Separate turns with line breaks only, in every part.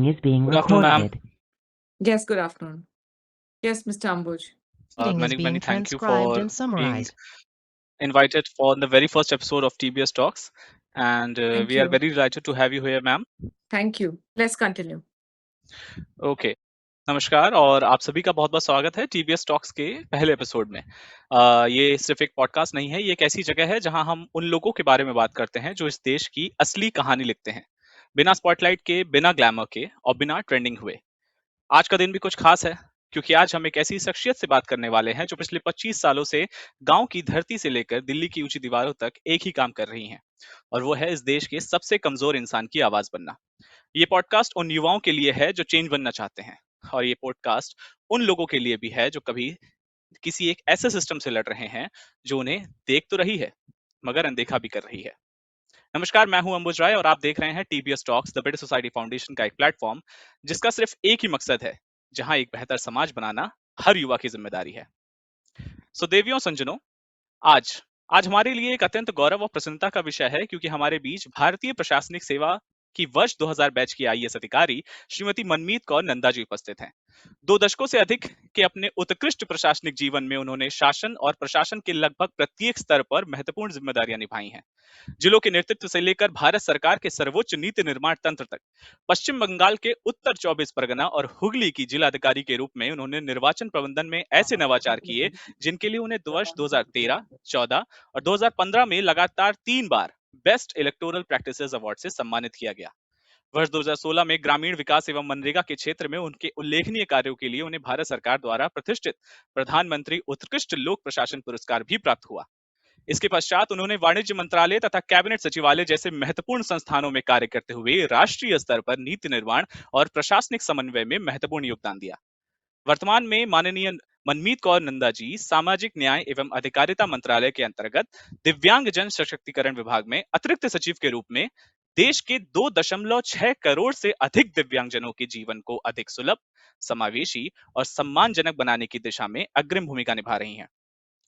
meeting is being
Good afternoon, ma'am.
recorded.
Yes, good afternoon. Yes, Mr. Ambuj.
Meeting is
Many
being
thank you
transcribed
for
and
being
summarized.
invited for the very first episode of TBS Talks, and
Thank
we are
you.
very delighted to have you here, ma'am.
Thank you. Let's continue.
Okay नमस्कार और आप सभी का बहुत बहुत स्वागत है TBS talks के पहले एपिसोड में। ये सिर्फ एक पॉडकास्ट नहीं है, ये एक ऐसी जगह है जहां हम उन लोगों के बारे में बात करते हैं जो इस देश की असली कहानी लिखते हैं, बिना स्पॉटलाइट के, बिना ग्लैमर के और बिना ट्रेंडिंग हुए। आज का दिन भी कुछ खास है क्योंकि आज हम एक ऐसी शख्सियत से बात करने वाले हैं जो पिछले 25 सालों से गांव की धरती से लेकर दिल्ली की ऊंची दीवारों तक एक ही काम कर रही हैं, और वो है इस देश के सबसे कमजोर इंसान की आवाज बनना। ये पॉडकास्ट उन युवाओं के लिए है जो चेंज बनना चाहते हैं, और ये पॉडकास्ट उन लोगों के लिए भी है जो कभी किसी एक ऐसे सिस्टम से लड़ रहे हैं जो उन्हें देख तो रही है मगर अनदेखा भी कर रही है। नमस्कार, मैं हूं अंबुज राय और आप देख रहे हैं TBS talks, the better society foundation का एक प्लेटफॉर्म जिसका सिर्फ एक ही मकसद है, जहां एक बेहतर समाज बनाना हर युवा की जिम्मेदारी है। सो देवियों संजनों, आज आज हमारे लिए एक अत्यंत गौरव और प्रसन्नता का विषय है क्योंकि हमारे बीच भारतीय प्रशासनिक सेवा की वर्ष 2000 बैच की आईएएस अधिकारी श्रीमती मनमीत कौर नंदा जी उपस्थित हैं। 2 दशकों से अधिक के अपने उत्कृष्ट प्रशासनिक जीवन में उन्होंने शासन और प्रशासन के लगभग प्रत्येक स्तर पर महत्वपूर्ण जिम्मेदारियां निभाई हैं। जिलों के नेतृत्व से लेकर भारत सरकार के सर्वोच्च नीति निर्माण तंत्र तक, पश्चिम बंगाल के उत्तर 24 परगना और हुगली की जिलाधिकारी के रूप में उन्होंने निर्वाचन प्रबंधन में ऐसे नवाचार किए जिनके लिए उन्हें वर्ष 2013, 14 और 2015 में लगातार 3 बार बेस्ट इलेक्टोरल प्रैक्टिसेस अवार्ड से सम्मानित किया गया। वर्ष 2016 में ग्रामीण विकास एवं मनरेगा के क्षेत्र में उनके उल्लेखनीय कार्यों के लिए उन्हें भारत सरकार द्वारा प्रतिष्ठित प्रधानमंत्री उत्कृष्ट लोक प्रशासन पुरस्कार भी प्राप्त हुआ। इसके पश्चात उन्होंने वाणिज्य मंत्रालय तथा कैबिनेट सचिवालय जैसे महत्वपूर्ण संस्थानों में कार्य करते हुए राष्ट्रीय स्तर पर नीति निर्माण और प्रशासनिक समन्वय में महत्वपूर्ण योगदान दिया। वर्तमान में माननीय मनमीत कौर नंदा जी सामाजिक न्याय एवं अधिकारिता मंत्रालय के अंतर्गत दिव्यांग जन सशक्तिकरण विभाग में अतिरिक्त सचिव के रूप में देश के 2.6 करोड़ से अधिक दिव्यांगजनों के जीवन को अधिक सुलभ, समावेशी और सम्मानजनक बनाने की दिशा में अग्रिम भूमिका निभा रही हैं।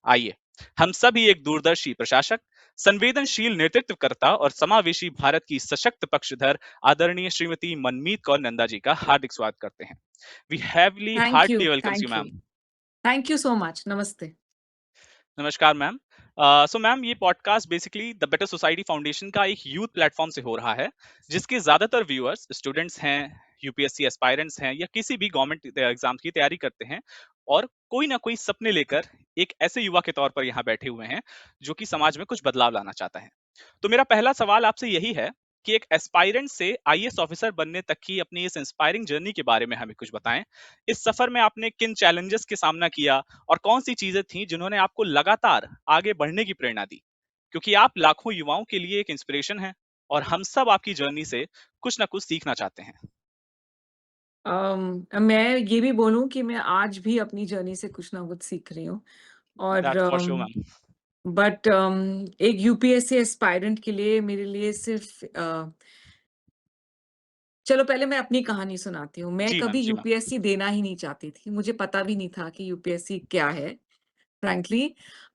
आइए हम सभी एक दूरदर्शी प्रशासक, संवेदनशील नेतृत्वकर्ता और समावेशी भारत की सशक्त पक्षधर आदरणीय श्रीमती मनमीत कौर नंदा जी का हार्दिक स्वागत करते हैं। We heavily heartily welcomes you, ma'am.
Thank you so much. Namaste.
नमस्कार मैम। सो मैम, ये podcast basically the better society foundation का एक यूथ प्लेटफॉर्म से हो रहा है जिसके ज्यादातर व्यूअर्स स्टूडेंट्स हैं, यूपीएससी एस्पायरेंट्स हैं या किसी भी गवर्नमेंट एग्जाम की तैयारी करते हैं, और कोई ना कोई सपने लेकर एक ऐसे युवा के तौर पर यहाँ बैठे हुए हैं जो कि समाज में कुछ बदलाव लाना चाहता है। तो मेरा पहला सवाल आपसे यही है कि एक एस्पायरेंट से आईएएस ऑफिसर बनने तक की अपनी इस इंस्पायरिंग जर्नी के बारे में हमें कुछ बताएं। इस सफर में आपने किन चैलेंजेस के सामना किया और कौन सी चीजें थी जिन्होंने आपको लगातार आगे बढ़ने की प्रेरणा दी, क्योंकि आप लाखों युवाओं के लिए एक इंस्पिरेशन हैं और हम सब आपकी जर्नी से कुछ ना कुछ सीखना चाहते हैं।
मैं ये भी बोलूं कि मैं आज भी अपनी जर्नी से कुछ ना कुछ सीख रही हूँ और
that's for sure ma'am.
But एक यूपीएससी एस्पायरेंट के लिए मेरे लिए सिर्फ चलो पहले मैं अपनी कहानी सुनाती हूँ। मैं
जी मैम,
कभी
जी मैम।
यूपीएससी देना ही नहीं चाहती थी। मुझे पता भी नहीं था कि यूपीएससी क्या है। फ्रैंकली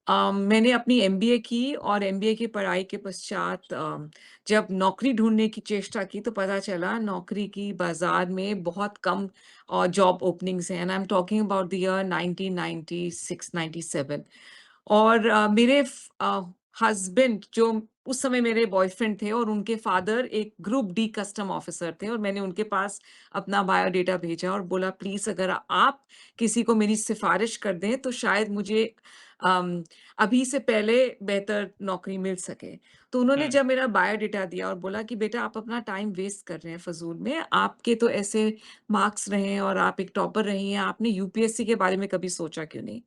मैंने अपनी एमबीए की और एमबीए की पढ़ाई के पश्चात जब नौकरी ढूंढने की चेष्टा की तो पता चला नौकरी की बाजार में बहुत कम जॉब ओपनिंग्स हैं। And I am talking about the year 1996-97 और मेरे हस्बैंड जो उस समय मेरे बॉयफ्रेंड थे और उनके फादर एक ग्रुप डी कस्टम ऑफिसर थे और मैंने उनके पास अपना बायोडेटा भेजा और बोला प्लीज अगर आप किसी को मेरी सिफारिश कर दें तो शायद मुझे अभी से पहले बेहतर नौकरी मिल सके। तो उन्होंने जब मेरा बायोडेटा दिया और बोला कि बेटा आप अपना टाइम वेस्ट कर रहे हैं फजूल में, आपके तो ऐसे मार्क्स रहे हैं और आप एक टॉपर रही हैं, आपने यूपीएससी के बारे में कभी सोचा क्यों नहीं?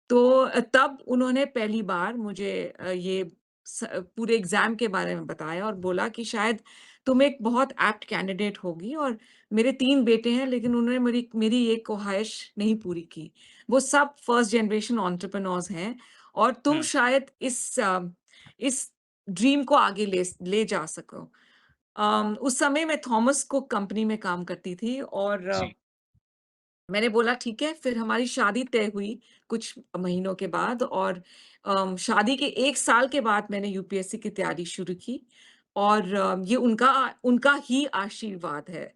तो तब उन्होंने पहली बार मुझे ये पूरे एग्जाम के बारे में बताया और बोला कि शायद तुम एक बहुत एप्ट कैंडिडेट होगी। और मेरे 3 बेटे हैं लेकिन उन्होंने मेरी मेरी ये ख्वाहिश नहीं पूरी की। वो सब फर्स्ट जनरेशन एंटरप्रेन्योर्स हैं और तुम शायद इस ड्रीम को आगे ले ले जा सको। उस समय मैं थॉमस कुक कंपनी में काम करती थी और
जी।
मैंने बोला ठीक है। फिर हमारी शादी तय हुई कुछ महीनों के बाद और शादी के 1 साल के बाद मैंने यूपीएससी की तैयारी शुरू की और ये उनका उनका ही आशीर्वाद है।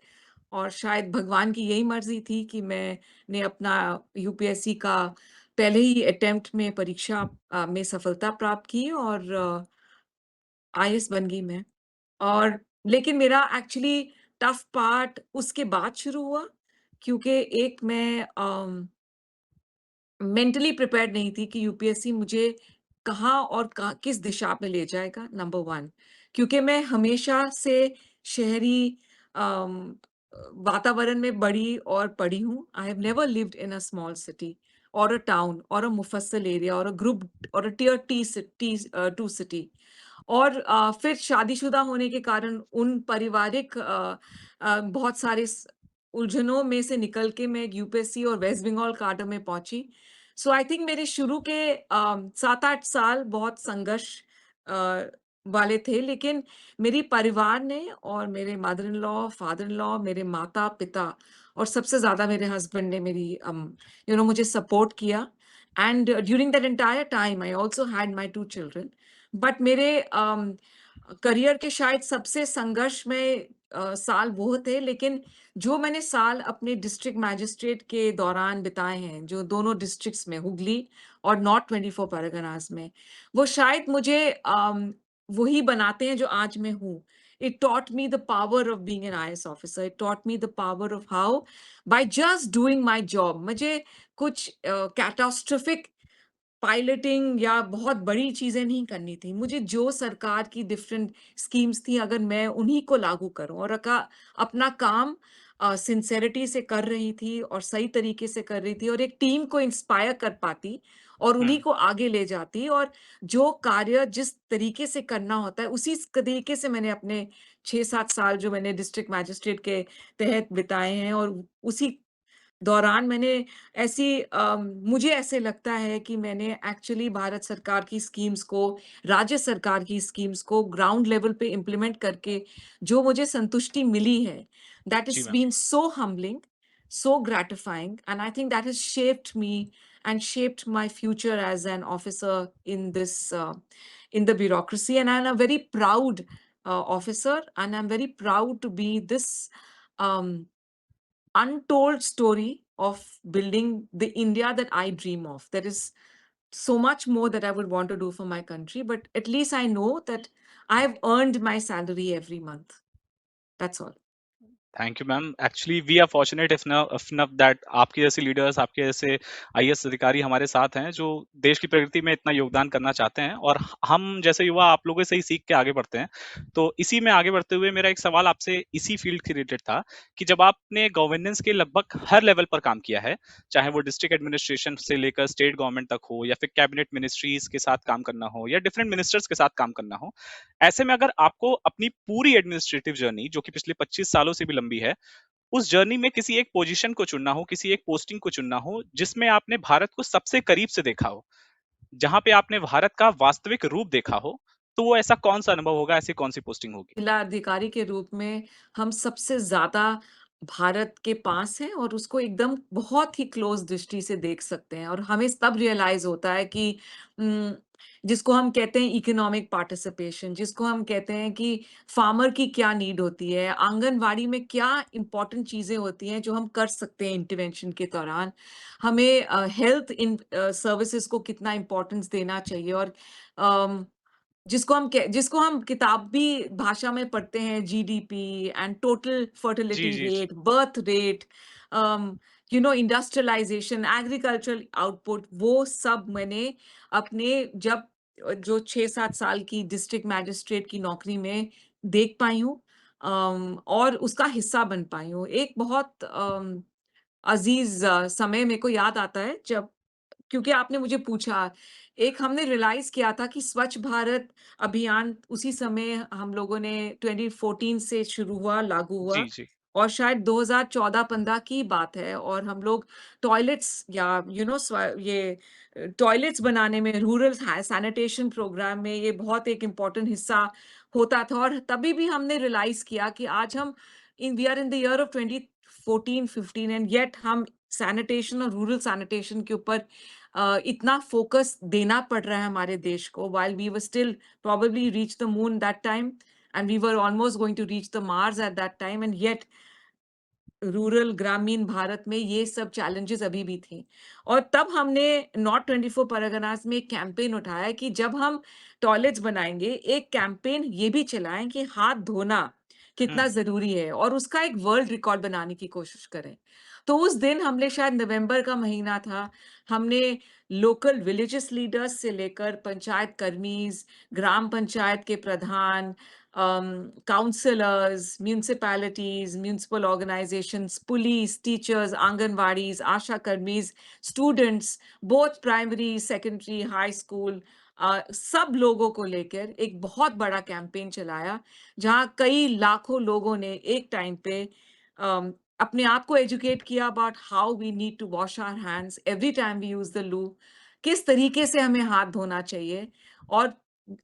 और शायद भगवान की यही मर्ज़ी थी कि मैंने अपना यूपीएससी का पहले ही अटेम्प्ट में परीक्षा में सफलता प्राप्त की और आईएएस बन गई मैं। और लेकिन मेरा एक्चुअली टफ पार्ट उसके बाद शुरू हुआ, क्योंकि एक मैं मेंटली प्रिपेयर्ड नहीं थी कि यूपीएससी मुझे कहाँ और किस दिशा में ले जाएगा, नंबर 1। क्योंकि मैं हमेशा से शहरी अम, वातावरण में बड़ी और पढ़ी हूँ। I have never lived in a small city और अ टाउन और अ मुफस्सल एरिया और अ ग्रुप और अ टियर टी 2 सिटी। और फिर शादीशुदा होने के कारण उन पारिवारिक बहुत सारे उलझनों में से निकल के मैं यूपीएससी और वेस्ट बंगाल काडर में पहुंची। सो आई थिंक मेरे शुरू के 7-8 साल बहुत संघर्ष अ, वाले थे, लेकिन मेरी परिवार ने और मेरे mother in law, father in law, मेरे माता-पिता और सबसे ज़्यादा मेरे हस्बैंड ने मेरी मुझे सपोर्ट किया। And during that entire time I also had my 2 children. But मेरे करियर के शायद सबसे संघर्षमय साल वो थे, लेकिन जो मैंने साल अपने डिस्ट्रिक्ट मैजिस्ट्रेट के दौरान बिताए हैं, जो दोनों डिस्ट्रिक्ट्स में हुगली और नॉर्थ 24 परगनास में, वो शायद मुझे वही बनाते हैं जो आज मैं हूँ। It taught me the power of being an IAS officer. It taught me the power of how by just doing my job, मुझे कुछ कैटास्ट्रोफिक पायलटिंग या बहुत बड़ी चीज़ें नहीं करनी थी। मुझे जो सरकार की डिफरेंट स्कीम्स थी, अगर मैं उन्हीं को लागू करूँ और अपना काम सिंसेरिटी से कर रही थी और सही तरीके से कर रही थी और एक टीम को इंस्पायर कर पाती और उन्हीं
हुँ,
को आगे ले जाती, और जो कार्य जिस तरीके से करना होता है, उसी तरीके से मैंने अपने 6-7 साल जो मैंने डिस्ट्रिक्ट मैजिस्ट्रेट के तहत बिताए हैं, और उसी दौरान मैंने मुझे ऐसे लगता है कि मैंने एक्चुअली भारत सरकार की स्कीम्स को, राज्य सरकार की स्कीम्स को ग्राउंड लेवल पे इम्प्लीमेंट करके जो मुझे संतुष्टि मिली है, दैट
जी
is
ma'am.
Been so humbling, so gratifying, and I think that has shaped me and shaped my future as an officer in this in the bureaucracy. And I'm a very proud officer, and I'm very proud to be this um, untold story of building the India that I dream of. There is so much more that I would want to do for my country, but at least I know that I have earned my salary every month. That's all.
Thank you ma'am. Actually we are fortunate enough that आपके जैसे leaders, आपके जैसे IAS अधिकारी हमारे साथ हैं, जो देश की प्रगति में इतना योगदान करना चाहते हैं, और हम जैसे युवा आप लोगों से ही सीख के आगे बढ़ते हैं। तो इसी में आगे बढ़ते हुए मेरा एक सवाल आपसे इसी फील्ड से रिलेटेड था कि जब आपने गवर्नेंस के लगभग हर लेवल पर काम किया है, चाहे वो डिस्ट्रिक्ट एडमिनिस्ट्रेशन से लेकर स्टेट गवर्नमेंट तक हो, या फिर कैबिनेट मिनिस्ट्रीज के साथ काम करना हो, या डिफरेंट मिनिस्टर्स के साथ काम करना हो, ऐसे में अगर आपको अपनी पूरी एडमिनिस्ट्रेटिव जर्नी, जो कि पिछले 25 सालों से भी लंबी है, उस जर्नी में किसी एक पोजीशन को चुनना हो, किसी एक पोस्टिंग को चुनना हो, जिसमें आपने भारत को सबसे करीब से देखा हो, जहां पे आपने भारत का वास्तविक रूप देखा हो, तो वो ऐसा कौन-सा अनुभव होगा, ऐसी कौन-सी पोस्टिंग होगी?
जिला अधिकारी के रूप में हम सबसे ज़्यादा भारत के पास हैं और उसको एकदम बहुत ही क्लोज़ दृष्टि से देख सकते हैं, और हमें तब रियलाइज़ होता है कि उम, जिसको हम कहते हैं इकोनॉमिक पार्टिसिपेशन, जिसको हम कहते हैं कि फार्मर की क्या नीड होती है, आंगनवाड़ी में क्या इम्पोर्टेंट चीज़ें होती हैं जो हम कर सकते हैं इंटरवेंशन के दौरान। हमें सर्विसेज़ को कितना इम्पोर्टेंस देना चाहिए, और अम जिसको हम किताबी भाषा में पढ़ते हैं, जीडीपी एंड टोटल
जी,
फर्टिलिटी
जी, जी।
Rate, birth rate, industrialisation, agricultural output, वो सब मैंने अपने जब जो 6-7 साल की डिस्ट्रिक्ट मैजिस्ट्रेट की नौकरी में देख पाई हूँ, और उसका हिस्सा बन पाई हूँ। एक बहुत अज़ीज़ समय मेरे को याद आता है, जब क्योंकि आपने मुझे पूछा, एक हमने रियलाइज़ किया था कि स्वच्छ भारत अभियान उसी समय हम लोगों ने 2014 से शुरू हुआ, लागू हुआ,
जी, जी।
और शायद 2014-15 की बात है, और हम लोग टॉयलेट्स या टॉयलेट्स बनाने में, रूरल सैनिटेशन प्रोग्राम में ये बहुत एक इम्पोर्टेंट हिस्सा होता था, और तभी भी हमने रियलाइज़ किया कि आज हम in we are in the year of 2014-15, and yet हम सैनिटेशन और रूरल सैनिटेशन के ऊपर इतना फोकस देना पड़ रहा है हमारे देश को, while we were still probably reach the moon that time, and we were almost going to reach the Mars at that time, and yet rural ग्रामीण भारत में ये सब चैलेंजेस अभी भी थे। और तब हमने नॉर्थ 24 परगनास में एक कैंपेन उठाया कि जब हम टॉयलेट्स बनाएँगे, एक कैंपेन ये भी चलाएँ कि हाथ धोना
हुँ,
कितना ज़रूरी है और उसका एक वर्ल्ड रिकॉर्ड बनाने की कोशिश करें। तो उस दिन हमने शायद नवंबर का महीना था, हमने लोकल विलेजेस लीडर्स से लेकर पंचायत कर्मीज़, ग्राम पंचायत के प्रधान, councillors, municipalities, municipal organisations, police, teachers, anganwadis, आशा कर्मीज़, students, both primary, secondary, high school, सब लोगों को लेकर एक बहुत बड़ा कैंपेन चलाया, जहाँ कई लाखों लोगों ने एक टाइम पे अपने आप को एजुकेट किया about how we need to wash our hands every time we use the loo, किस तरीके से हमें हाथ धोना चाहिए। और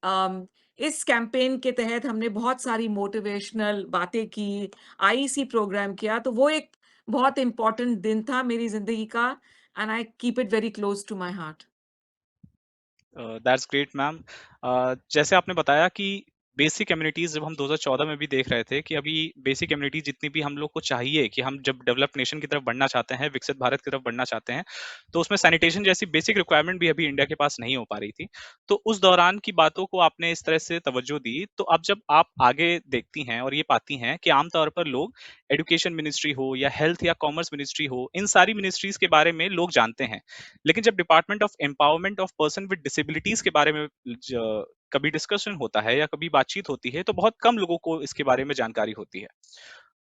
अम, इस कैंपेन के तहत हमने बहुत सारी मोटिवेशनल बातें की, आईईसी प्रोग्राम किया, तो वो एक बहुत इम्पोर्टेंट दिन था मेरी ज़िंदगी का and I keep it very close to my heart.
That's great ma'am. जैसे आपने बताया कि बेसिक कम्युनिटीज़ जब हम 2014 में भी देख रहे थे कि अभी बेसिक कम्युनिटी जितनी भी हम लोग को चाहिए कि हम जब डेवलप्ड नेशन की तरफ बढ़ना चाहते हैं, विकसित भारत की तरफ बढ़ना चाहते हैं, तो उसमें सैनिटेशन जैसी बेसिक रिक्वायरमेंट भी अभी इंडिया के पास नहीं हो पा रही थी। तो उस दौरान की बातों को आपने इस तरह से तवज्जो दी, तो अब जब आप आगे देखती हैं और ये पाती हैं कि आम तौर पर लोग एजुकेशन मिनिस्ट्री हो या हेल्थ या कॉमर्स मिनिस्ट्री हो, इन सारी मिनिस्ट्रीज़ के बारे में लोग जानते हैं। लेकिन जब department of empowerment of person with disabilities के बारे में कभी डिस्कशन होता है या कभी बातचीत होती है तो बहुत कम लोगों को इसके बारे में जानकारी होती है।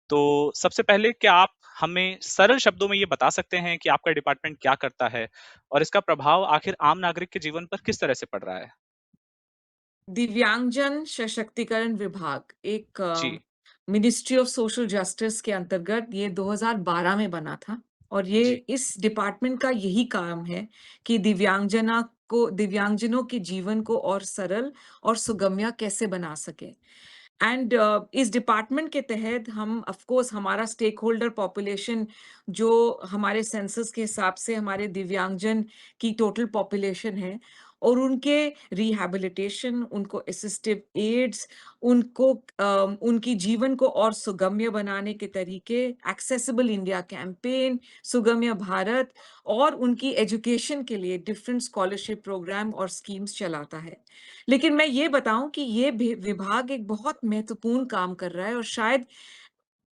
तो सबसे पहले क्या आप हमें सरल शब्दों में ये बता सकते हैं कि आपका डिपार्टमेंट क्या करता है और इसका प्रभाव आखिर आम नागरिक के जीवन पर किस तरह से पड़ रहा है?
दिव्यांगजन सशक्तिकरण विभाग एक
जी।
मिनिस्ट्री ऑफ सोशल जस्टिस के अंतर्गत ये 2012 में बना था और ये
जी।
इस डिपार्टमेंट का यही काम है कि दिव्यांगजनों के जीवन को और सरल और सुगम्य कैसे बना सके। एंड इस डिपार्टमेंट के तहत हम ऑफ कोर्स हमारा स्टेक होल्डर पॉपुलेशन जो हमारे सेंसस के हिसाब से हमारे दिव्यांगजन की टोटल पॉपुलेशन है और उनके रिहैबिलिटेशन, उनको असिस्टिव एड्स, उनकी जीवन को और सुगम्य बनाने के तरीके, एक्सेसिबल इंडिया कैंपेन, सुगम्य भारत और उनकी एजुकेशन के लिए डिफरेंट स्कॉलरशिप प्रोग्राम और स्कीम्स चलाता है। लेकिन मैं ये बताऊँ कि ये विभाग एक बहुत महत्वपूर्ण काम कर रहा है और शायद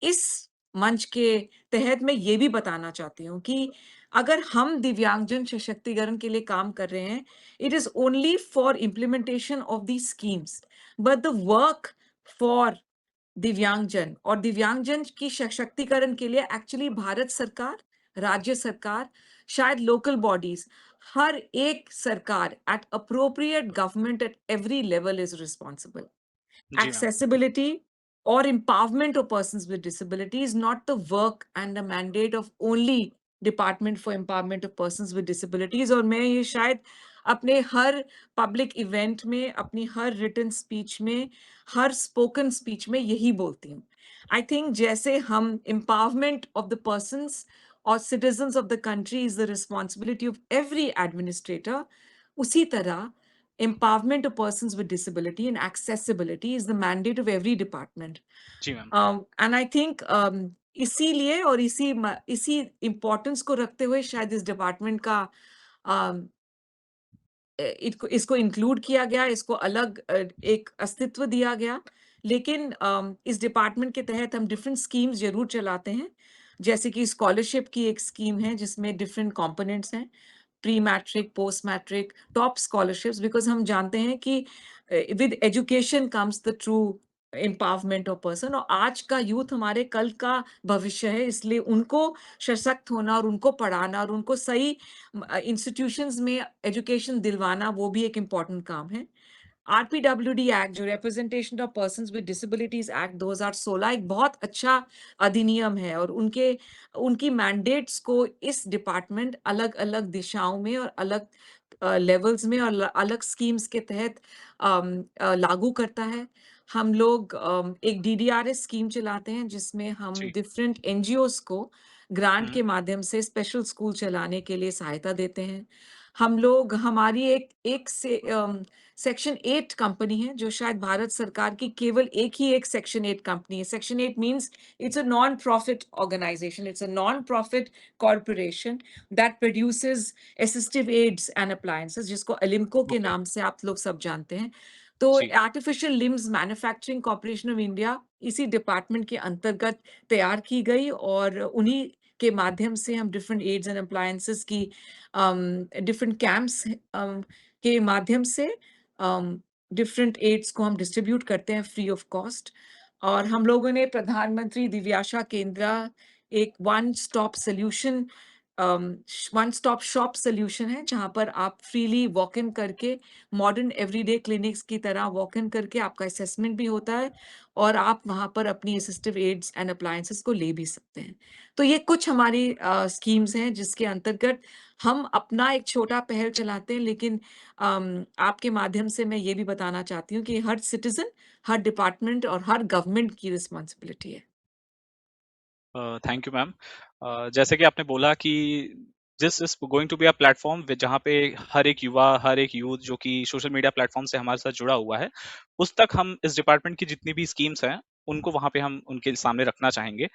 इस मंच के तहत मैं ये भी बताना चाहती हूँ कि अगर हम दिव्यांगजन सशक्तिकरण के लिए काम कर रहे हैं, it is only for implementation of these schemes, but the work for दिव्यांगजन और दिव्यांगजन की सशक्तिकरण के लिए एक्चुअली भारत सरकार, राज्य सरकार, शायद लोकल बॉडीज़, हर एक सरकार at appropriate government at every level is responsible.
जी ma'am.
Accessibility or empowerment of persons with disability is not the work and the mandate of only Department for Empowerment of Persons with Disabilities और मैं ये शायद अपने हर public event में, अपनी हर written speech में, हर spoken speech में यही बोलती हूँ। आई थिंक जैसे हम empowerment of the persons or citizens of the country is the responsibility of every administrator, उसी तरह empowerment of persons with disability and accessibility is the mandate of every department.
जी ma'am.
And I think इसीलिए और इसी importance को रखते हुए शायद इस डिपार्टमेंट का um, इसको इंक्लूड किया गया, इसको अलग एक अस्तित्व दिया गया। लेकिन इस डिपार्टमेंट के तहत हम डिफरेंट स्कीम्स ज़रूर चलाते हैं। जैसे कि स्कॉलरशिप की एक स्कीम है जिसमें डिफरेंट कंपोनेंट्स हैं। Pre matric, post matric, top scholarships because हम जानते हैं कि with education comes the true empowerment of person और आज का यूथ हमारे कल का भविष्य है, इसलिए उनको सशक्त होना और उनको पढ़ाना और उनको सही इंस्टीट्यूशंस में एजुकेशन दिलवाना वो भी एक इम्पोर्टेंट काम है। आरपीडब्ल्यूडी एक्ट जो representation of persons with disabilities act 2016 एक बहुत अच्छा अधिनियम है और उनके उनकी मैंडेट्स को इस डिपार्टमेंट अलग-अलग दिशाओं में और अलग लेवल्स में और अलग स्कीम्स के तहत लागू करता है। हम लोग एक डीडीआरएस स्कीम चलाते हैं जिसमें हम
जी।
डिफरेंट एनजीओस को ग्रांट
हुँ।
के माध्यम से स्पेशल स्कूल चलाने के लिए सहायता देते हैं। हम लोग हमारी एक एक से सेक्शन 8 कंपनी है जो शायद भारत सरकार की केवल एक ही एक सेक्शन 8 कंपनी है। Section 8 means it's a non profit organisation, it's a non profit corporation that produces assistive aids and appliances, जिसको अलिम्को के
ओके,
नाम से आप लोग सब जानते हैं। तो
जी,
artificial limbs manufacturing corporation of India इसी डिपार्टमेंट के अंतर्गत तैयार की गई और उन्हीं के माध्यम से हम डिफरेंट एड्स एंड अप्लायंसेस की डिफरेंट कैंप्स के माध्यम से डिफरेंट एड्स को हम डिस्ट्रीब्यूट करते हैं फ्री ऑफ कॉस्ट। और हम लोगों ने प्रधानमंत्री दिव्याशा केंद्र एक वन स्टॉप शॉप सॉल्यूशन है जहां पर आप फ्रीली वॉक इन करके मॉडर्न एवरीडे क्लिनिक्स की तरह वॉक इन करके आपका असेसमेंट भी होता है और आप वहां पर अपनी असिस्टिव एड्स एंड अप्लायंसेस को ले भी सकते हैं। तो ये कुछ हमारी स्कीम्स हैं जिसके अंतर्गत हम अपना एक छोटा पहल चलाते हैं, लेकिन आपके माध्यम से मैं ये भी बताना चाहती हूँ कि हर सिटीजन, हर डिपार्टमेंट और हर गवर्नमेंट की रिस्पॉन्सिबिलिटी है।
Thank you ma'am. जैसे कि आपने बोला कि this is going to be a platform व जहाँ पे हर एक युवा, हर एक यूथ जो कि सोशल मीडिया प्लेटफ़ॉर्म से हमारे साथ जुड़ा हुआ है, उस तक हम इस डिपार्टमेंट की जितनी भी स्कीम्स हैं, उनको वहाँ पे हम उनके सामने रखना चाहेंगे।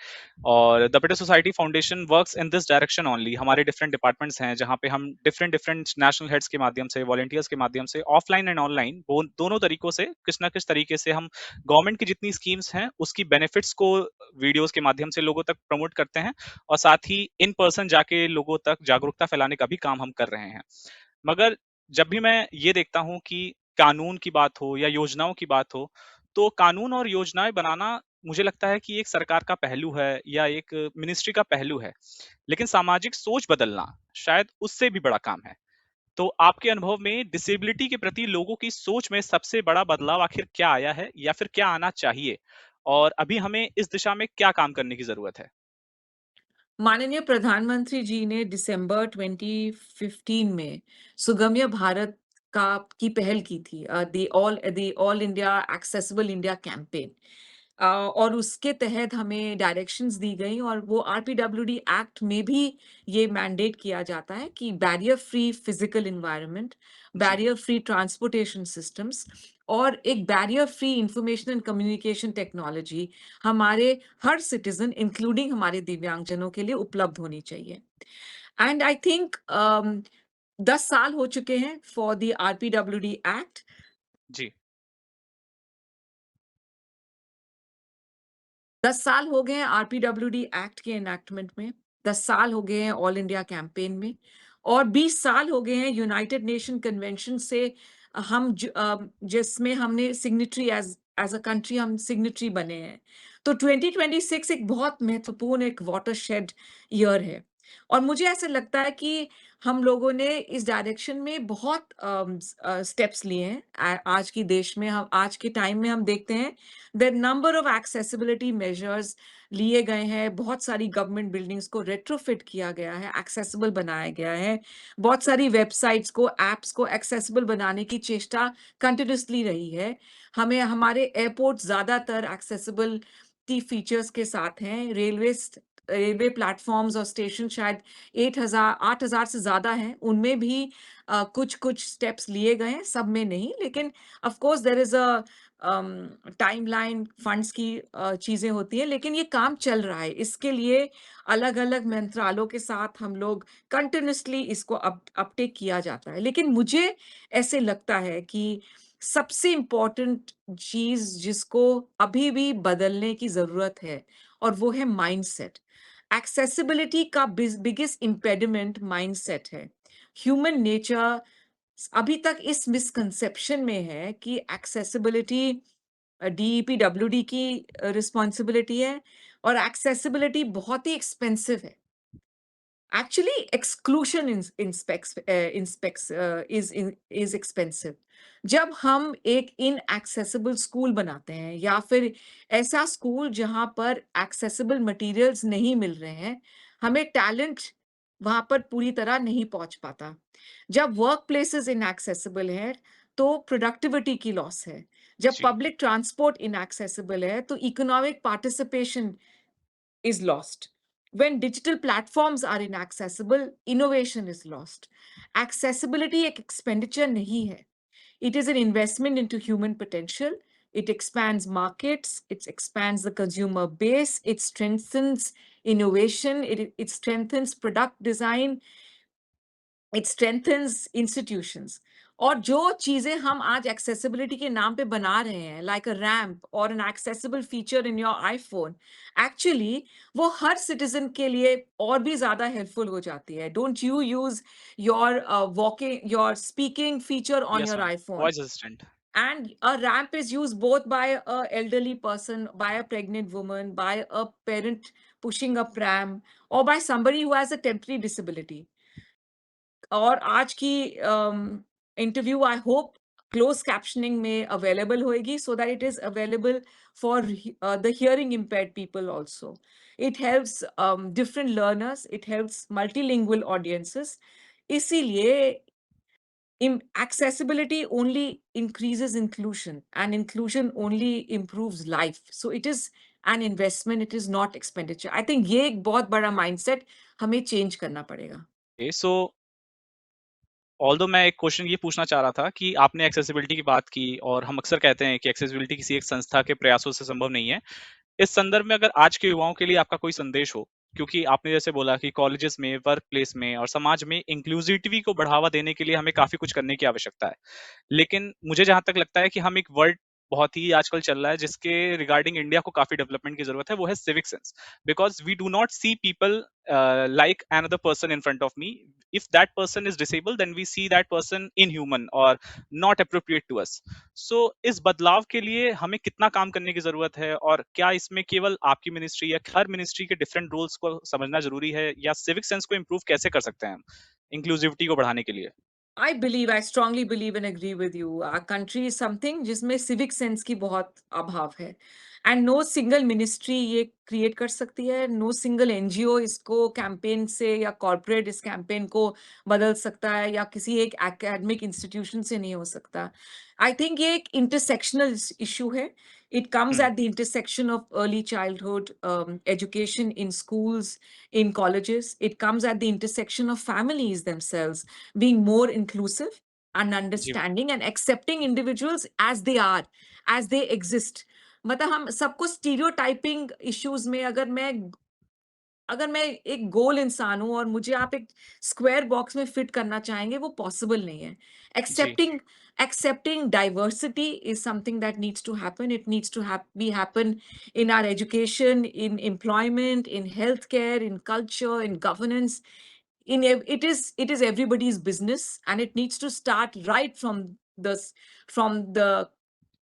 और the British society foundation works in this direction only. हमारे डिफरेंट डिपार्टमेंट्स हैं, जहाँ पे हम डिफरेंट डिफरेंट नेशनल हेड्स के माध्यम से, वॉलंटियर्स के माध्यम से, ऑफलाइन एंड ऑनलाइन दोनों तरीकों से, किस ना किस तरीके से हम गवर्नमेंट की जितनी स्कीम्स हैं, उसकी बेनिफिट्स को वीडियोज़ के माध्यम से लोगों तक प्रमोट करते हैं और साथ ही इन पर्सन जाके लोगों तक जागरूकता फैलाने का भी काम हम कर रहे हैं। मगर जब भी मैं ये देखता हूँ कि कानून की बात हो या योजनाओं की बात हो, तो कानून और योजनाएँ बनाना मुझे लगता है कि एक सरकार का पहलू है या एक मिनिस्ट्री का पहलू है। लेकिन सामाजिक सोच बदलना शायद उससे भी बड़ा काम है। तो आपके अनुभव में डिसेबिलिटी के प्रति लोगों की सोच में सबसे बड़ा बदलाव आखिर क्या आया है या फिर क्या आना चाहिए? और अभी हमें इस दिशा में क्या काम करने की ज़रूरत है?
माननीय प्रधानमंत्री जी ने दिसंबर 2015 में सुगम्य भारत का की पहल की थी, the all India accessible India campaign. और उसके तहत हमें डायरेक्शंस दी गई और वो आरपीडब्ल्यूडी एक्ट में भी ये मैंडेट किया जाता है कि बैरियर फ्री फिजिकल एनवायरनमेंट,
जी,
बैरियर फ्री ट्रांसपोर्टेशन सिस्टम्स और एक barrier free information and communication technology हमारे हर सिटीजन इंक्लूडिंग हमारे दिव्यांगजनों के लिए उपलब्ध होनी चाहिए। एंड आई थिंक 10 साल हो चुके हैं फॉर द आरपीडब्ल्यूडी एक्ट।
जी,
10 साल हो गए हैं आरपीडब्ल्यूडी एक्ट के एनैक्टमेंट में, 10 साल हो गए हैं ऑल इंडिया कैंपेन में और 20 साल हो गए हैं यूनाइटेड नेशन कन्वेंशन से जिसमें हमने signatory as as a country हम सिग्नेटरी बने हैं। तो 2026 एक बहुत महत्वपूर्ण एक वाटरशेड ईयर है और मुझे ऐसा लगता है कि हम लोगों ने इस डायरेक्शन में बहुत स्टेप्स लिए हैं। आज की देश में हम आज के टाइम में हम देखते हैं the number of accessibility measures लिए गए हैं, बहुत सारी गवर्नमेंट बिल्डिंग्स को रेट्रोफिट किया गया है, एक्सेसिबल बनाया गया है, बहुत सारी वेबसाइट्स को, एप्स को एक्सेसिबल बनाने की चेष्टा कंटिन्यूअसली रही है। हमें हमारे एयरपोर्ट ज़्यादातर एक्सेसिबिलिटी फीचर्स के साथ हैं। रेलवे प्लेटफॉर्म्स और स्टेशन शायद 8,000 से ज़्यादा हैं, उनमें भी कुछ-कुछ स्टेप्स लिए गए हैं, सब में नहीं, लेकिन of course there is a timeline, funds की चीज़ें होती हैं, लेकिन ये काम चल रहा है। इसके लिए अलग-अलग मंत्रालयों के साथ हम लोग कंटिन्यूअसली इसको अपडेट किया जाता है। लेकिन मुझे ऐसे लगता है कि सबसे इम्पोर्टेंट चीज़ जिसको अभी भी बदलने की ज़रूरत है और वो है माइंडसेट। एक्सेसिबिलिटी का बिगेस्ट इम्पेडिमेंट माइंडसेट है। ह्यूमन नेचर अभी तक इस मिसकंसेप्शन में है कि एक्सेसिबिलिटी डीईपीडब्ल्यूडी की रिस्पॉन्सिबिलिटी है और एक्सेसिबिलिटी बहुत ही एक्सपेंसिव है। Actually exclusion is expensive. जब हम एक इनएक्सेसिबल स्कूल बनाते हैं या फिर ऐसा स्कूल जहां पर एक्सेसिबल मटेरियल्स नहीं मिल रहे हैं, हमें टैलेंट वहां पर पूरी तरह नहीं पहुंच पाता। जब वर्क प्लेसेस इनएक्सेसिबल है तो प्रोडक्टिविटी की लॉस है। जब
जी,
पब्लिक ट्रांसपोर्ट इनएक्सेसिबल है तो economic participation is lost. When digital platforms are inaccessible, innovation is lost. Accessibility एक expenditure नहीं है. It is an investment into human potential. It expands markets, it expands the consumer base, it strengthens innovation, it strengthens product design, it strengthens institutions. और जो चीजें हम आज accessibility के नाम पे बना रहे हैं, like a ramp or an accessible feature in your iPhone, actually वो हर citizen के लिए और भी ज़्यादा helpful हो जाती है. Don't you use your speaking feature on
yes
your
ma'am,
iPhone?
Voice assistant.
And a ramp is used both by a elderly person, by a pregnant woman, by a parent pushing a pram, or by somebody who has a temporary disability. और आज की interview I hope close captioning में available होएगी so that it is available for the hearing impaired people also. It helps different learners, it helps multilingual audiences. इसीलिए accessibility only increases inclusion, and inclusion only improves life. So it is an investment, it is not expenditure. I think ये एक बहुत बड़ा mindset हमें change करना पड़ेगा.
सो although मैं एक क्वेश्चन ये पूछना चाह रहा था कि आपने एक्सेसिबिलिटी की बात की और हम अक्सर कहते हैं कि एक्सेसिबिलिटी किसी एक संस्था के प्रयासों से संभव नहीं है। इस संदर्भ में अगर आज के युवाओं के लिए आपका कोई संदेश हो, क्योंकि आपने जैसे बोला कि कॉलेजेस में, वर्क प्लेस में और समाज में इंक्लूसिविटी को बढ़ावा देने के लिए हमें काफ़ी कुछ करने की आवश्यकता है। लेकिन मुझे जहाँ तक लगता है कि हम एक वर्ड बहुत ही आजकल चल रहा है जिसके रिगार्डिंग इंडिया को काफ़ी डेवलपमेंट की ज़रूरत है, वो है civic sense. Because we do not see people like another person in front of me. If that person is disabled, then we see that person inhuman or not appropriate to us. So इस बदलाव के लिए हमें कितना काम करने की जरूरत है और क्या इसमें केवल आपकी मिनिस्ट्री या हर मिनिस्ट्री के डिफरेंट रोल्स को समझना जरूरी है या सिविक सेंस को इम्प्रूव कैसे कर सकते हैं हम इंक्लूसिविटी को बढ़ाने के लिए?
I strongly believe and agree with you. Our country is something जिसमें civic sense की बहुत अभाव है. And no single ministry ये create कर सकती है. No single NGO इसको campaign से या corporate इस campaign को बदल सकता है या किसी एक academic institution से नहीं हो सकता. I think ये एक intersectional issue है. It comes
hmm.
at the intersection of early childhood education in schools, in colleges. It comes at the intersection of families themselves being more inclusive and
ji.
understanding and accepting individuals as they are, as they exist. मतलब हम सबको stereotyping issues में अगर मैं एक गोल इंसान हूँ और मुझे आप एक स्क्वायर बॉक्स में फिट करना चाहेंगे वो पॉसिबल नहीं है.
जी।
Accepting diversity is something that needs to happen. It needs to be happen in our education, in employment, in healthcare, in culture, in governance. It is everybody's business, and it needs to start right from the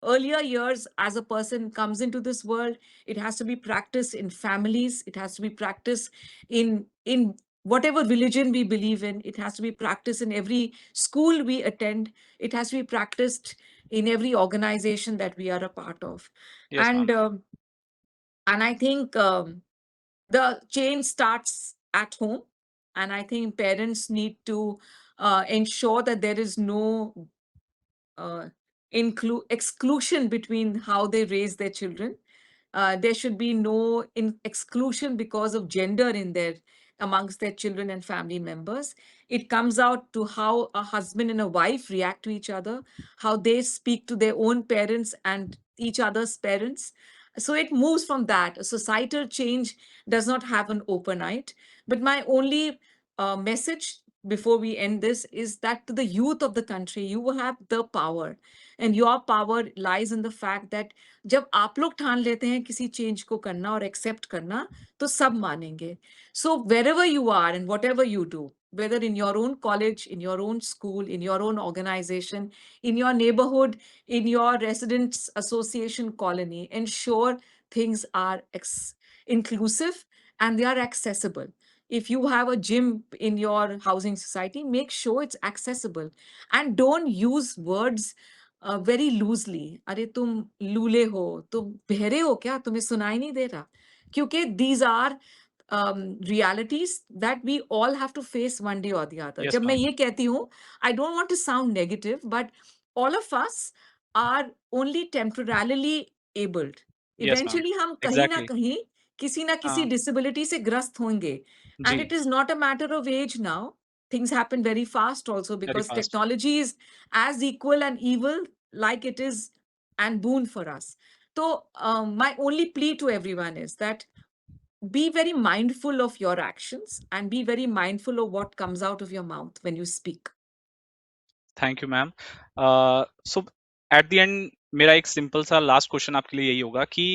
earlier years. As a person comes into this world, it has to be practiced in families, it has to be practiced in whatever religion we believe in, it has to be practiced in every school we attend, it has to be practiced in every organization that we are a part of.
Yes ma'am.
And um, and I think the change starts at home, and I think parents need to ensure that there is no uh, exclusion between how they raise their children. There should be no exclusion because of gender in their amongst their children and family members. It comes out to how a husband and a wife react to each other, how they speak to their own parents and each other's parents. So it moves from that. A societal change does not happen overnight. But my only message before we end this is that to the youth of the country, you have the power, and your power lies in the fact that जब आप लोग ठान लेते हैं किसी change को करना और एक्सेप्ट करना, तो सब मानेंगे. So wherever you are and whatever you do, whether in your own college, in your own school, in your own organization, in your neighborhood, in your residents association colony, ensure things are inclusive and they are accessible. If you have a gym in your housing society, make sure it's accessible, and don't use words very loosely. अरे तुम लूले हो, तुम बहरे हो क्या, तुम्हें सुनाई नहीं दे रहा? क्योंकि these are realities that we all have to face one day or the other.
Yes
जब मैं
मैम।
ये कहती हूँ, I don't want to sound negative, but all of us are only temporarily abled.
Yes ma'am.
Eventually हम कहीं ना
exactly.
कहीं किसी ना किसी
हाँ,
डिसेबिलिटी से ग्रस्त होंगे। एंड
जी,
it is not a matter of age now. Things happen very fast also
very
because
fast.
technology is as equal and evil like it is and boon for us. So my only plea to everyone is that be very mindful of your actions and be very mindful of what comes out of your mouth when you speak.
Thank you ma'am. So at the end मेरा एक simple सा last question आपके लिए यही होगा कि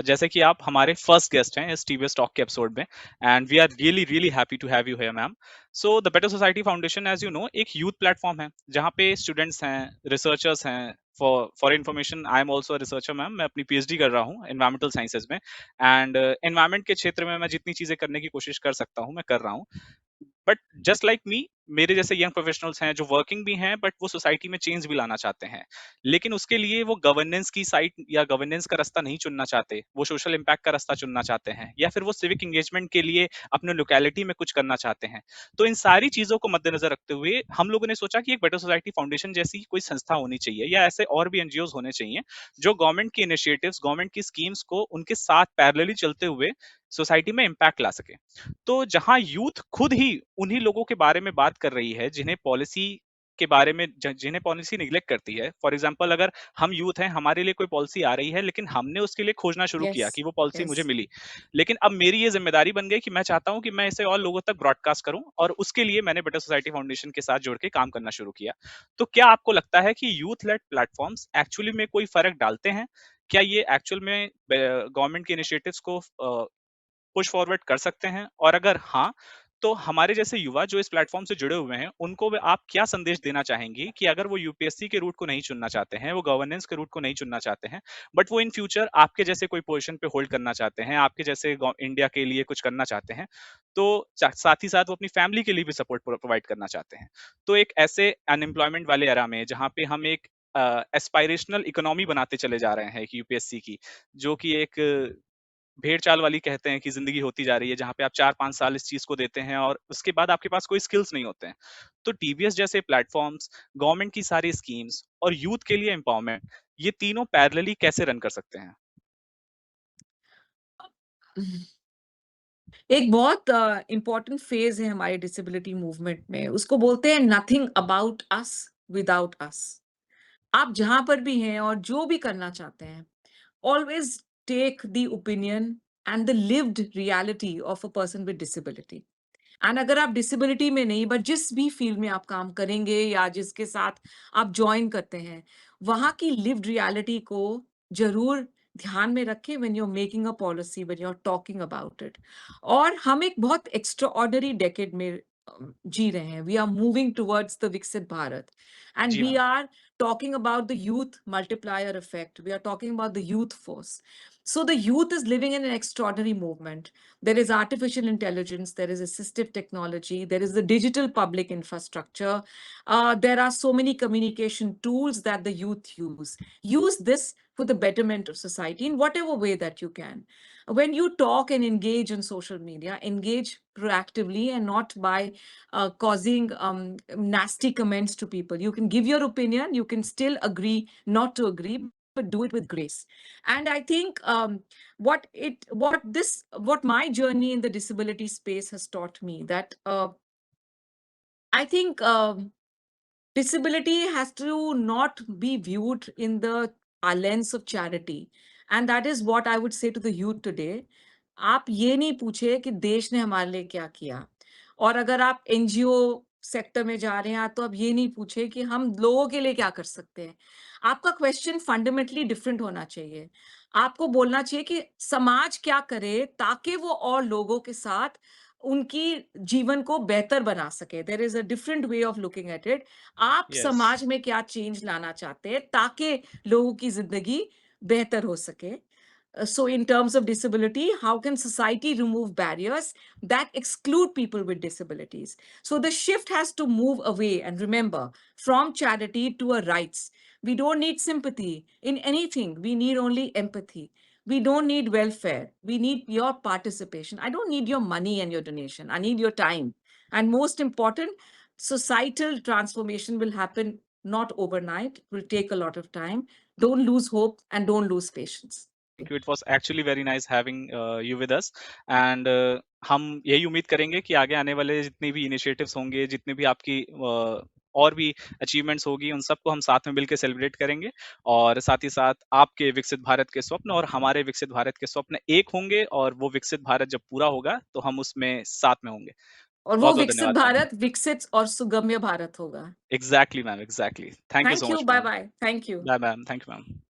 जैसे कि आप हमारे फर्स्ट गेस्ट हैं इस टीवीएस टॉक के एपिसोड में, and we are really really happy to have you here ma'am. So the better society foundation, as you know, एक यूथ प्लेटफॉर्म है जहाँ पे स्टूडेंट्स हैं, रिसर्चर्स हैं। For information, I am also researcher ma'am, मैं अपनी PhD कर रहा हूँ एनवायरमेंटल साइंसेज में, एंड एनवायरमेंट के क्षेत्र में मैं जितनी चीजें करने की कोशिश कर सकता हूँ मैं कर रहा हूँ। बट जस्ट लाइक मी, मेरे जैसे यंग प्रोफेशनल्स हैं जो वर्किंग भी हैं, बट वो सोसाइटी में चेंज भी लाना चाहते हैं, लेकिन उसके लिए वो गवर्नेंस की साइट या गवर्नेंस का रास्ता नहीं चुनना चाहते, वो सोशल इम्पैक्ट का रास्ता चुनना चाहते हैं, या फिर वो सिविक एंगेजमेंट के लिए अपने लोकेलिटी में कुछ करना चाहते हैं। तो इन सारी चीजों को मद्देनजर रखते हुए हम लोगों ने सोचा कि एक बेटर सोसाइटी फाउंडेशन जैसी कोई संस्था होनी चाहिए, या ऐसे और भी एनजीओ होने चाहिए जो गवर्नमेंट की इनिशिएटिव्स, गवर्नमेंट की स्कीम्स को उनके साथ पैरेलली चलते हुए सोसाइटी में इम्पैक्ट ला सके। तो जहां यूथ खुद ही उन्हीं लोगों के बारे में बात कर रही है जिन्हें पॉलिसी के बारे में जिन्हें पॉलिसी निग्लेक्ट करती है। फॉर एग्जांपल, अगर हम यूथ हैं, हमारे लिए कोई पॉलिसी आ रही है, लेकिन हमने उसके लिए खोजना शुरू किया
Yes,
कि वो पॉलिसी मुझे
yes.
मिली, लेकिन अब मेरी ये जिम्मेदारी बन गई कि मैं चाहता हूं कि मैं इसे और लोगों तक ब्रॉडकास्ट करूं, और उसके लिए मैंने बेटर सोसाइटी फाउंडेशन के साथ जुड़ के काम करना शुरू किया। तो क्या आपको लगता है कि यूथ लेड प्लेटफॉर्म्स एक्चुअली में कोई फर्क डालते हैं? क्या ये एक्चुअल में गवर्नमेंट के इनिशिएटिव्स को पुश फॉरवर्ड कर सकते हैं? और अगर हाँ, तो हमारे जैसे युवा जो इस प्लेटफ़ॉर्म से जुड़े हुए हैं, उनको व आप क्या संदेश देना चाहेंगी कि अगर वो यूपीएससी के रूट को नहीं चुनना चाहते हैं, वो गवर्नेंस के रूट को नहीं चुनना चाहते हैं, बट वो इन फ्यूचर आपके जैसे कोई पोज़ीशन पे होल्ड करना चाहते हैं, आपके जैसे गौ इंडिया के लिए कुछ करना चाहते हैं, तो चा साथ ही साथ वो अपनी फैमिली के लिए भी सपोर्ट प्रोवाइड करना चाहते हैं। तो एक ऐसे अनएम्प्लॉयमेंट वाले एरा में जहाँ पे हम एक एस्पायरेशनल इकोनॉमी बनाते चले जा रहे हैं यूपीएससी की, जो कि एक भेड़-चाल वाली कहते हैं कि ज़िंदगी होती जा रही है, जहाँ पे आप 4-5 साल इस चीज़ को देते हैं और उसके बाद आपके पास कोई स्किल्स नहीं होते हैं। तो टीवीएस जैसे प्लेटफ़ॉर्म्स, गवर्नमेंट की सारी स्कीम्स और यूथ के लिए एम्पावरमेंट, ये तीनों पैरेलली कैसे रन कर सकते हैं?
एक बहुत इम्पोर्टेंट फेज है हमारे डिसेबिलिटी मूवमेंट में, उसको बोलते हैं नथिंग अबाउट अस विदाउट अस। आप जहां पर भी हैं और जो भी करना चाहते हैं, always take the opinion and the lived reality of a person with disability. And अगर आप डिसेबिलिटी में नहीं, बट जिस भी फील्ड में आप काम करेंगे या जिसके साथ आप ज्वाइन करते हैं, वहां की लिव्ड रियलिटी को जरूर ध्यान में रखें when you are making a policy, when you are talking about it. और हम एक बहुत एक्स्ट्राऑर्डिनरी डेकेड में जी रहे हैं। We are moving towards the Viksit Bharat and
जी
we
ma'am.
Are talking about the youth multiplier effect. We are talking about the youth force. So the youth is living in an extraordinary movement. There is artificial intelligence, there is assistive technology, there is the digital public infrastructure. There are so many communication tools that the youth use. Use this for the betterment of society in whatever way that you can. When you talk and engage on social media, engage proactively and not by causing nasty comments to people. You can give your opinion, you can still agree, not to agree, but do it with grace. And I think what my journey in the disability space has taught me that I think disability has to not be viewed in the lens of charity. And that is what I would say to the youth today. आप ये नहीं पूछे कि देश ने हमारे लिए क्या किया। और अगर आप एनजीओ सेक्टर में जा रहे हैं, तो आप ये नहीं पूछे कि हम लोगों के लिए क्या कर सकते हैं। आपका क्वेश्चन फंडामेंटली डिफरेंट होना चाहिए। आपको बोलना चाहिए कि समाज क्या करे ताकि वो और लोगों के साथ उनकी जीवन को बेहतर बना सके। There is a different way of looking at it. आप
यस।
समाज में क्या चेंज लाना चाहते हैं ताकि लोगों की ज़िंदगी बेहतर हो सके। So in terms of disability, how can society remove barriers that exclude people with disabilities? So the shift has to move away, and remember, from charity to a rights. We don't need sympathy in anything. We need only empathy. We don't need welfare. We need your participation. I don't need your money and your donation. I need your time. And most important, societal transformation will happen not overnight. It will take a lot of time. Don't lose hope and don't lose patience.
Thank you, it was actually very nice having you with us and हम यही उम्मीद करेंगे कि आगे आने वाले जितने भी इनिशिएटिव्स होंगे, जितने भी आपकी और भी अचीवमेंट्स होगी, उन सबको हम साथ में मिलके सेलिब्रेट करेंगे और साथ ही साथ आपके विकसित भारत के स्वप्न और हमारे विकसित भारत के स्वप्न एक होंगे और वो विकसित भारत जब पूरा होगा, तो हम उसमें साथ में होंगे।
और वो
बहुत-बहुत
विकसित
धन्यवाद मैम।
भारत विकसित और सुगम्य भारत होगा।
Exactly ma'am, exactly. Thank you
thank
so
you,
much ma'am.
Bye bye. Thank you.
Bye ma'am, thank you ma'am.